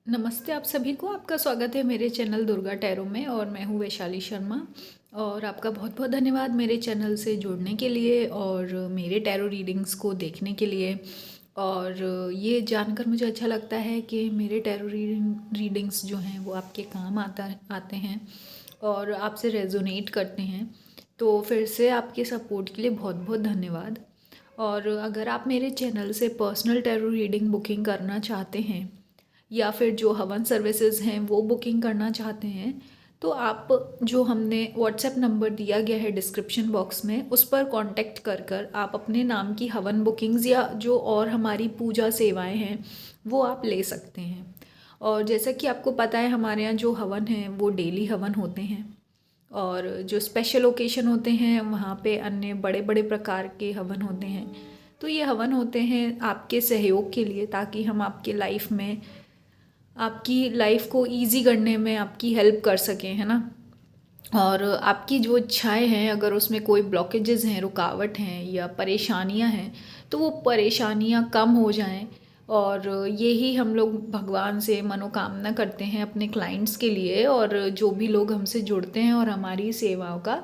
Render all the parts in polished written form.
नमस्ते आप सभी को। आपका स्वागत है मेरे चैनल दुर्गा टैरो में और मैं हूँ वैशाली शर्मा। और आपका बहुत बहुत धन्यवाद मेरे चैनल से जुड़ने के लिए और मेरे टैरो रीडिंग्स को देखने के लिए। और ये जानकर मुझे अच्छा लगता है कि मेरे टैरो रीडिंग्स जो हैं वो आपके काम आते हैं और आपसे रेजोनेट करते हैं। तो फिर से आपके सपोर्ट के लिए बहुत बहुत धन्यवाद। और अगर आप मेरे चैनल से पर्सनल टैरो रीडिंग बुकिंग करना चाहते हैं या फिर जो हवन सर्विसेज हैं वो बुकिंग करना चाहते हैं तो आप जो हमने व्हाट्सएप नंबर दिया गया है डिस्क्रिप्शन बॉक्स में उस पर कांटेक्ट कर कर आप अपने नाम की हवन बुकिंग्स या जो और हमारी पूजा सेवाएं हैं वो आप ले सकते हैं। और जैसा कि आपको पता है हमारे यहाँ जो हवन हैं वो डेली हवन होते हैं और जो स्पेशल ओकेशन होते हैं वहाँ पे अन्य बड़े बड़े प्रकार के हवन होते हैं। तो ये हवन होते हैं आपके सहयोग के लिए ताकि हम आपके लाइफ में आपकी लाइफ को इजी करने में आपकी हेल्प कर सकें, है ना। और आपकी जो इच्छाएं हैं अगर उसमें कोई ब्लॉकेजेस हैं, रुकावट हैं या परेशानियां हैं तो वो परेशानियां कम हो जाएं। और यही हम लोग भगवान से मनोकामना करते हैं अपने क्लाइंट्स के लिए और जो भी लोग हमसे जुड़ते हैं और हमारी सेवाओं का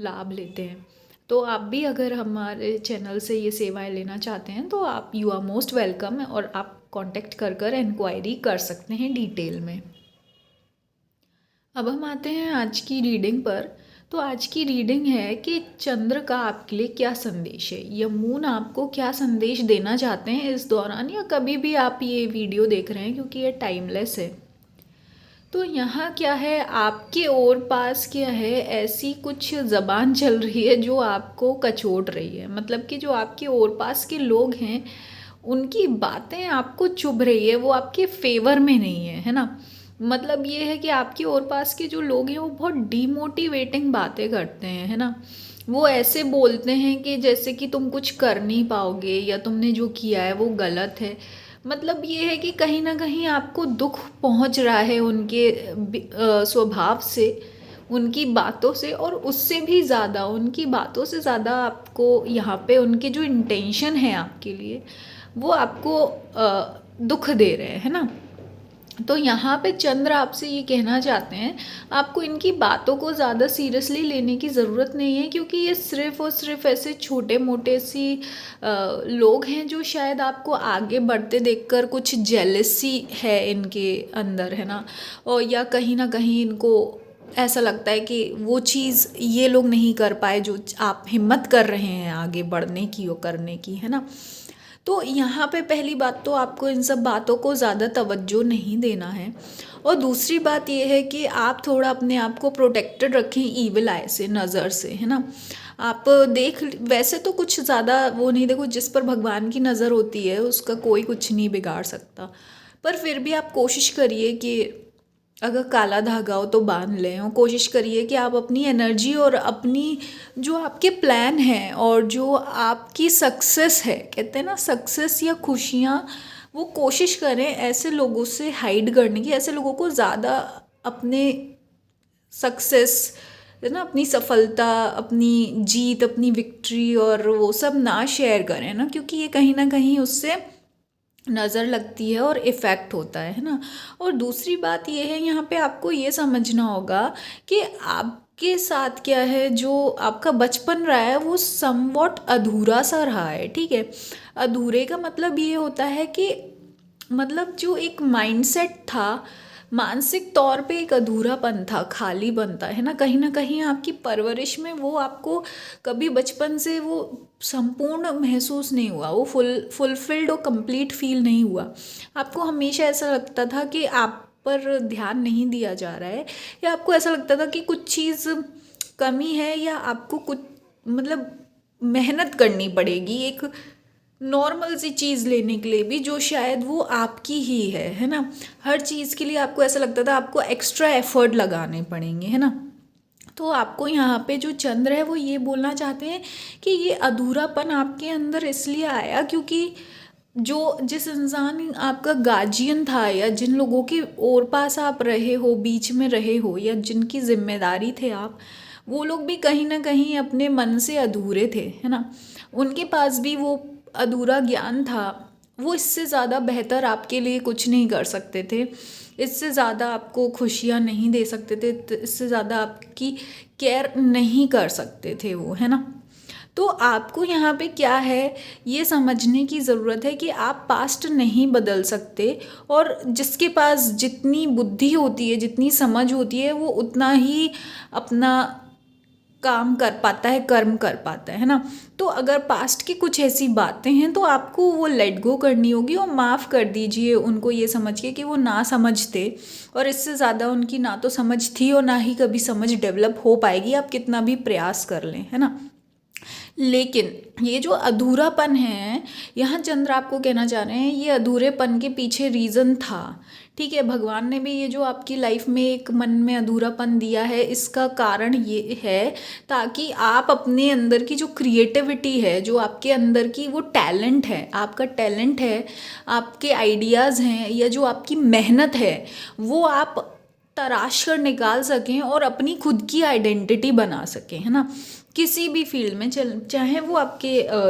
लाभ लेते हैं। तो आप भी अगर हमारे चैनल से ये सेवाएं लेना चाहते हैं तो आप यू आर मोस्ट वेलकम और आप कांटेक्ट कर इंक्वायरी कर सकते हैं डिटेल में। अब हम आते हैं आज की रीडिंग पर। तो आज की रीडिंग है कि चंद्र का आपके लिए क्या संदेश है या मून आपको क्या संदेश देना चाहते हैं इस दौरान या कभी भी आप ये वीडियो देख रहे हैं क्योंकि ये टाइमलेस है। तो यहाँ क्या है, आपके और पास क्या है, ऐसी कुछ ज़बान चल रही है जो आपको कचोट रही है। मतलब कि जो आपके और पास के लोग हैं उनकी बातें आपको चुभ रही है, वो आपके फेवर में नहीं है ना। मतलब ये है कि आपके और पास के जो लोग हैं वो बहुत डीमोटिवेटिंग बातें करते हैं, है ना। वो ऐसे बोलते हैं कि जैसे कि तुम कुछ कर नहीं पाओगे या तुमने जो किया है वो गलत है। मतलब ये है कि कहीं ना कहीं आपको दुख पहुंच रहा है उनके स्वभाव से, उनकी बातों से, और उससे भी ज़्यादा उनकी बातों से ज़्यादा आपको यहाँ पे उनके जो इंटेंशन है आपके लिए वो आपको दुख दे रहे हैं ना। तो यहाँ पे चंद्र आपसे ये कहना चाहते हैं आपको इनकी बातों को ज़्यादा सीरियसली लेने की ज़रूरत नहीं है क्योंकि ये सिर्फ और सिर्फ ऐसे छोटे मोटे लोग हैं जो शायद आपको आगे बढ़ते देखकर कुछ जेलसी है इनके अंदर, है ना। और या कहीं ना कहीं इनको ऐसा लगता है कि वो चीज़ ये लोग नहीं कर पाए जो आप हिम्मत कर रहे हैं आगे बढ़ने की और करने की, है ना। तो यहाँ पे पहली बात तो आपको इन सब बातों को ज़्यादा तवज्जो नहीं देना है। और दूसरी बात ये है कि आप थोड़ा अपने आप को प्रोटेक्टेड रखें ईविल आई से, नज़र से, है ना। आप देख, वैसे तो कुछ ज़्यादा वो नहीं, देखो जिस पर भगवान की नज़र होती है उसका कोई कुछ नहीं बिगाड़ सकता। पर फिर भी आप कोशिश करिए कि अगर काला धागा हो तो बांध लें और कोशिश करिए कि आप अपनी एनर्जी और अपनी जो आपके प्लान हैं और जो आपकी सक्सेस है, कहते हैं ना सक्सेस या खुशियाँ, वो कोशिश करें ऐसे लोगों से हाइड करने की। ऐसे लोगों को ज़्यादा अपने सक्सेस, है ना, अपनी सफलता, अपनी जीत, अपनी विक्ट्री और वो सब ना शेयर करें ना, क्योंकि ये कहीं ना कहीं उससे नज़र लगती है और इफ़ेक्ट होता है ना। और दूसरी बात ये है यहाँ पे आपको ये समझना होगा कि आपके साथ क्या है, जो आपका बचपन रहा है वो समवॉट अधूरा सा रहा है, ठीक है। अधूरे का मतलब ये होता है कि मतलब जो एक माइंडसेट था, मानसिक तौर पे एक अधूरापन था, खालीपन था, है ना कहीं आपकी परवरिश में वो आपको कभी बचपन से वो संपूर्ण महसूस नहीं हुआ, वो फुलफिल्ड और कंप्लीट फील नहीं हुआ। आपको हमेशा ऐसा लगता था कि आप पर ध्यान नहीं दिया जा रहा है, या आपको ऐसा लगता था कि कुछ चीज़ कमी है या आपको कुछ मतलब मेहनत करनी पड़ेगी एक नॉर्मल सी चीज़ लेने के लिए भी जो शायद वो आपकी ही है ना। हर चीज़ के लिए आपको ऐसा लगता था आपको एक्स्ट्रा एफर्ट लगाने पड़ेंगे, है ना। तो आपको यहाँ पे जो चंद्र है वो ये बोलना चाहते हैं कि ये अधूरापन आपके अंदर इसलिए आया क्योंकि जो जिस इंसान आपका गार्जियन था या जिन लोगों के और पास आप रहे हो, बीच में रहे हो, या जिनकी जिम्मेदारी थे आप, वो लोग भी कहीं ना कहीं अपने मन से अधूरे थे, है ना। उनके पास भी वो अधूरा ज्ञान था, वो इससे ज़्यादा बेहतर आपके लिए कुछ नहीं कर सकते थे, इससे ज़्यादा आपको खुशियाँ नहीं दे सकते थे, इससे ज़्यादा आपकी केयर नहीं कर सकते थे वो, है ना। तो आपको यहाँ पे क्या है, ये समझने की ज़रूरत है कि आप पास्ट नहीं बदल सकते, और जिसके पास जितनी बुद्धि होती है, जितनी समझ होती है, वो उतना ही अपना काम कर पाता है, कर्म कर पाता है ना। तो अगर पास्ट की कुछ ऐसी बातें हैं तो आपको वो लेट गो करनी होगी और माफ़ कर दीजिए उनको, ये समझ के कि वो ना समझते, और इससे ज़्यादा उनकी ना तो समझ थी और ना ही कभी समझ डेवलप हो पाएगी, आप कितना भी प्रयास कर लें, है ना। लेकिन ये जो अधूरापन है, यहाँ चंद्र आपको कहना चाह रहे हैं, ये अधूरेपन के पीछे रीज़न था, ठीक है। भगवान ने भी ये जो आपकी लाइफ में एक मन में अधूरापन दिया है, इसका कारण ये है ताकि आप अपने अंदर की जो क्रिएटिविटी है, जो आपके अंदर की वो टैलेंट है, आपका टैलेंट है, आपके आइडियाज़ हैं, या जो आपकी मेहनत है, वो आप तराश कर निकाल सकें और अपनी खुद की आइडेंटिटी बना सकें, है ना। किसी भी फील्ड में, चाहे वो आपके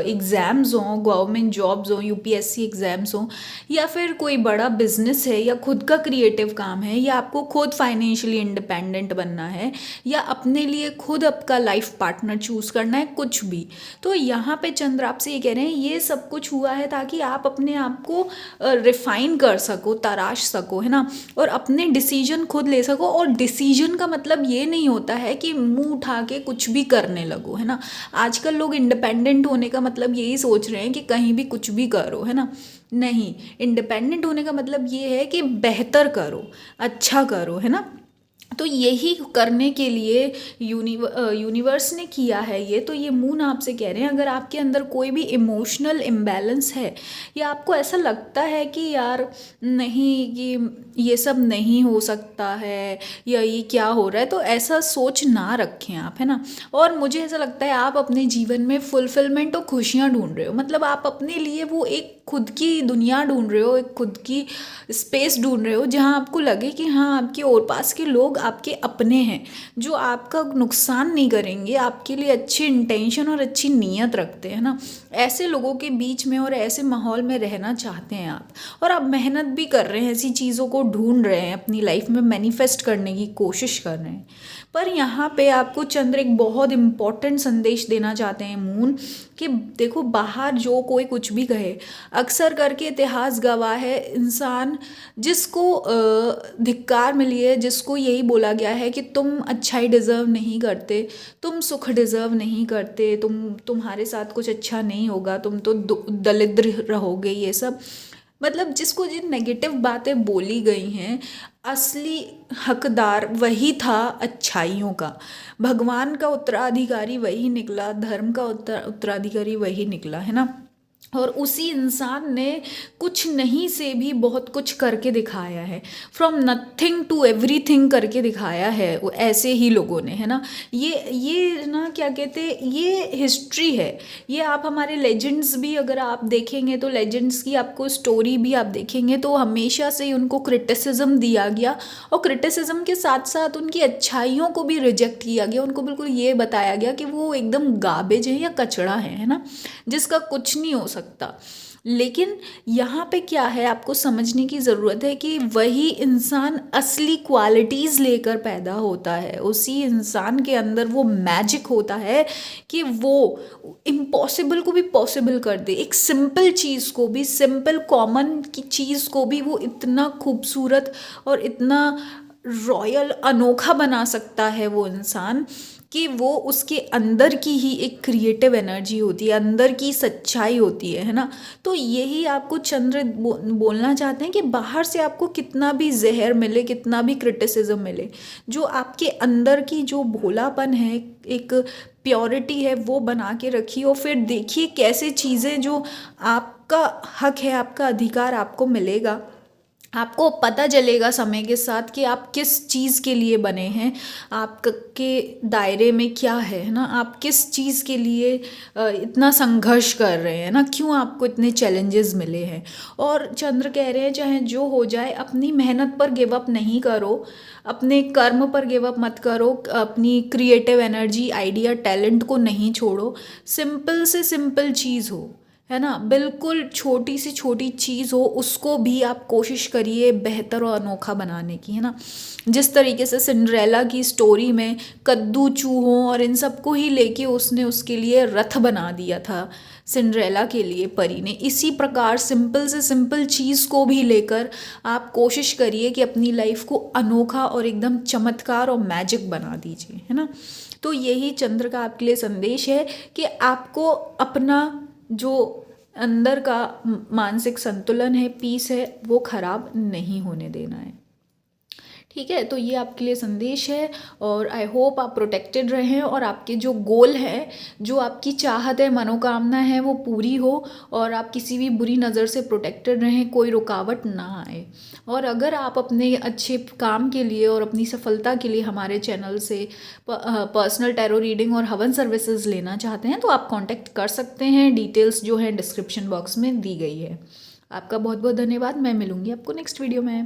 एग्ज़ाम्स हों, गवर्नमेंट जॉब्स हों, यूपीएससी एग्ज़ाम्स हों, या फिर कोई बड़ा बिजनेस है, या खुद का क्रिएटिव काम है, या आपको खुद फाइनेंशियली इंडिपेंडेंट बनना है, या अपने लिए खुद आपका लाइफ पार्टनर चूज़ करना है, कुछ भी। तो यहाँ पे चंद्र आपसे ये कह रहे हैं, ये सब कुछ हुआ है ताकि आप अपने आप को रिफाइन कर सको, तराश सको, है ना, और अपने डिसीजन खुद ले सको। और डिसीजन का मतलब ये नहीं होता है कि मुंह उठा के कुछ भी करने लगो, है ना। आजकल लोग इंडिपेंडेंट होने का मतलब यही सोच रहे हैं कि कहीं भी कुछ भी करो, है ना। नहीं, इंडिपेंडेंट होने का मतलब ये है कि बेहतर करो, अच्छा करो, है ना। तो यही करने के लिए यूनिवर्स ने किया है ये। तो ये मून आपसे कह रहे हैं, अगर आपके अंदर कोई भी इमोशनल इम्बैलेंस है, या आपको ऐसा लगता है कि यार नहीं, ये सब नहीं हो सकता है, या ये क्या हो रहा है, तो ऐसा सोच ना रखें आप, है ना। और मुझे ऐसा लगता है आप अपने जीवन में फुलफिलमेंट और खुशियाँ ढूंढ रहे हो, मतलब आप अपने लिए वो एक खुद की दुनिया ढूंढ रहे हो, एक खुद की स्पेस ढूंढ रहे हो, जहाँ आपको लगे कि हाँ, आपके और पास के लोग आपके अपने हैं, जो आपका नुकसान नहीं करेंगे, आपके लिए अच्छी इंटेंशन और अच्छी नीयत रखते हैं ना। ऐसे लोगों के बीच में और ऐसे माहौल में रहना चाहते हैं आप, और आप मेहनत भी कर रहे हैं, ऐसी चीज़ों को ढूंढ रहे हैं, अपनी लाइफ में मैनिफेस्ट करने की कोशिश कर रहे हैं। पर यहाँ पे आपको चंद्र एक बहुत इम्पॉर्टेंट संदेश देना चाहते हैं मून, कि देखो, बाहर जो कोई कुछ भी कहे, अक्सर करके इतिहास गवाह है, इंसान जिसको धिक्कार मिली है, जिसको यही बोला गया है कि तुम अच्छाई डिज़र्व नहीं करते, तुम सुख डिज़र्व नहीं करते, तुम्हारे साथ कुछ अच्छा नहीं होगा, तुम तो दरिद्र रहोगे, ये सब, मतलब जिसको जिन नेगेटिव बातें बोली गई हैं, असली हकदार वही था अच्छाइयों का। भगवान का उत्तराधिकारी वही निकला, धर्म का उत्तराधिकारी वही निकला, है ना। और उसी इंसान ने कुछ नहीं से भी बहुत कुछ करके दिखाया है, फ्रॉम नथिंग टू एवरीथिंग करके दिखाया है वो, ऐसे ही लोगों ने, है ना। ये ना, क्या कहते हैं, ये हिस्ट्री है। ये आप हमारे लेजेंड्स भी अगर आप देखेंगे तो लेजेंड्स की आपको स्टोरी भी आप देखेंगे तो हमेशा से ही उनको क्रिटिसिज्म दिया गया, और क्रिटिसिज्म के साथ साथ उनकी अच्छाइयों को भी रिजेक्ट किया गया। उनको बिल्कुल ये बताया गया कि वो एकदम गार्बेज है या कचड़ा है ना, जिसका कुछ नहीं हो सकता। लेकिन यहाँ पे क्या है, आपको समझने की ज़रूरत है कि वही इंसान असली क्वालिटीज़ लेकर पैदा होता है, उसी इंसान के अंदर वो मैजिक होता है कि वो इम्पॉसिबल को भी पॉसिबल कर दे, एक सिंपल चीज़ को भी, सिंपल कॉमन की चीज़ को भी वो इतना खूबसूरत और इतना रॉयल, अनोखा बना सकता है वो इंसान, कि वो उसके अंदर की ही एक क्रिएटिव एनर्जी होती है, अंदर की सच्चाई होती है ना। तो यही आपको चंद्र बोलना चाहते हैं कि बाहर से आपको कितना भी जहर मिले, कितना भी क्रिटिसिज्म मिले, जो आपके अंदर की जो भोलापन है, एक प्योरिटी है, वो बना के रखिए, और फिर देखिए कैसे चीज़ें जो आपका हक है, आपका अधिकार आपको मिलेगा। आपको पता चलेगा समय के साथ कि आप किस चीज़ के लिए बने हैं, आपके दायरे में क्या है ना, आप किस चीज़ के लिए इतना संघर्ष कर रहे हैं ना, क्यों आपको इतने चैलेंजेस मिले हैं। और चंद्र कह रहे हैं, चाहे जो हो जाए, अपनी मेहनत पर गिव अप नहीं करो, अपने कर्म पर गिव अप मत करो, अपनी क्रिएटिव एनर्जी, आइडिया, टैलेंट को नहीं छोड़ो। सिंपल से सिंपल चीज़ हो, है ना। बिल्कुल छोटी से छोटी चीज़ हो उसको भी आप कोशिश करिए बेहतर और अनोखा बनाने की, है ना। जिस तरीके से सिंड्रेला की स्टोरी में कद्दू चूहों और इन सबको ही लेके उसने उसके लिए रथ बना दिया था सिंड्रेला के लिए परी ने, इसी प्रकार सिंपल से सिंपल चीज़ को भी लेकर आप कोशिश करिए कि अपनी लाइफ को अनोखा और एकदम चमत्कार और मैजिक बना दीजिए, है ना। तो यही चंद्र का आपके लिए संदेश है कि आपको अपना जो अंदर का मानसिक संतुलन है, पीस है, वो खराब नहीं होने देना है। ठीक है, तो ये आपके लिए संदेश है और आई होप आप प्रोटेक्टेड रहें और आपके जो गोल है, जो आपकी चाहत है, मनोकामना है, वो पूरी हो और आप किसी भी बुरी नज़र से प्रोटेक्टेड रहें, कोई रुकावट ना आए। और अगर आप अपने अच्छे काम के लिए और अपनी सफलता के लिए हमारे चैनल से पर्सनल टैरो रीडिंग और हवन सर्विसेज लेना चाहते हैं तो आप कांटेक्ट कर सकते हैं। डिटेल्स जो है डिस्क्रिप्शन बॉक्स में दी गई है। आपका बहुत बहुत धन्यवाद। मैं मिलूंगी आपको नेक्स्ट वीडियो में।